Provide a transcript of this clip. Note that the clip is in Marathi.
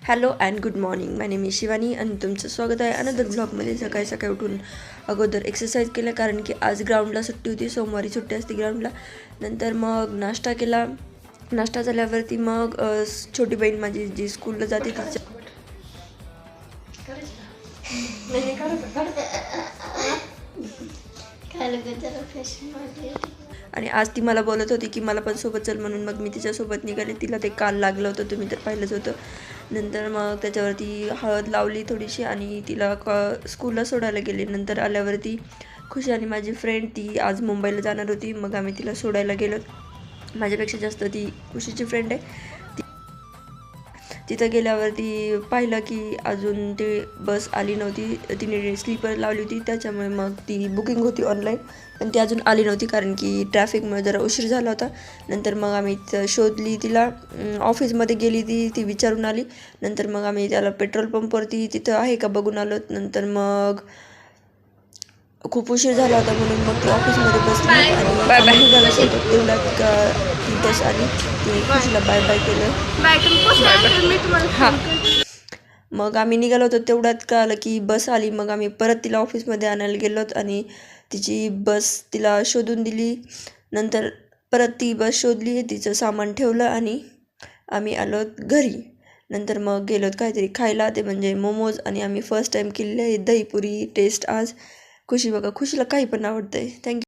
Hello and good morning. My name is Shivani आणि तुमचं स्वागत आहे अनदर ब्लॉगमध्ये. सकाळी सकाळी उठून अगोदर एक्सरसाइज केलं, कारण की आज ग्राउंडला सुट्टी होती. सोमवारी सुट्टी असते ग्राउंडला. नंतर मग नाश्ता केला. नाश्ता झाल्यावरती मग छोटी बहीण माझी जी स्कूलला जाते तिच्या आणि आज ती मला बोलत होती की मला पण सोबत चल म्हणून. मग मी तिच्यासोबत निघाले. तिला ते काल लागलं होतं, तुम्ही तर पाहिलंच होतं. नंतर मग त्याच्यावरती हळद लावली थोडीशी आणि तिला स्कूलला सोडायला गेले. नंतर आल्यावरती खुशी आणि माझी फ्रेंड ती आज मुंबईला जाणार होती, मग आम्ही तिला सोडायला गेलो. माझ्यापेक्षा जास्त ती खुशीची फ्रेंड आहे. तिथं गेल्यावरती पाहिलं की अजून ते बस आली नव्हती. तिने स्लीपर लावली होती, त्याच्यामुळे मग ती बुकिंग होती ऑनलाईन, पण ती अजून आली नव्हती कारण की ट्रॅफिकमुळे जरा उशीर झाला होता. नंतर मग आम्ही शोधली तिला. ऑफिसमध्ये गेली ती विचारून आली. नंतर मग आम्ही त्याला पेट्रोल पंपवरती तिथं आहे का बघून आलो. नंतर मग खूप उशीर झाला होता म्हणून मग ती ऑफिसमध्ये बसली आणि निघाला सोबत. तेवढ्यात ती बस आली. तिने खुशीला बाय बाय केलं. मग आम्ही निघालो होतो. तेवढ्यात कळालं की बस आली. मग आम्ही परत तिला ऑफिसमध्ये आणायला गेलो आणि तिची बस तिला शोधून दिली. नंतर परत ती बस शोधली, तिचं सामान ठेवलं आणि आम्ही आलो घरी. नंतर मग गेलो काहीतरी खायला, ते म्हणजे मोमोज. आणि आम्ही फर्स्ट टाईम केलेली आहे दहीपुरी टेस्ट आज. खुशी बघा, खुशीला काही पण आवडतं आहे. थँक्यू.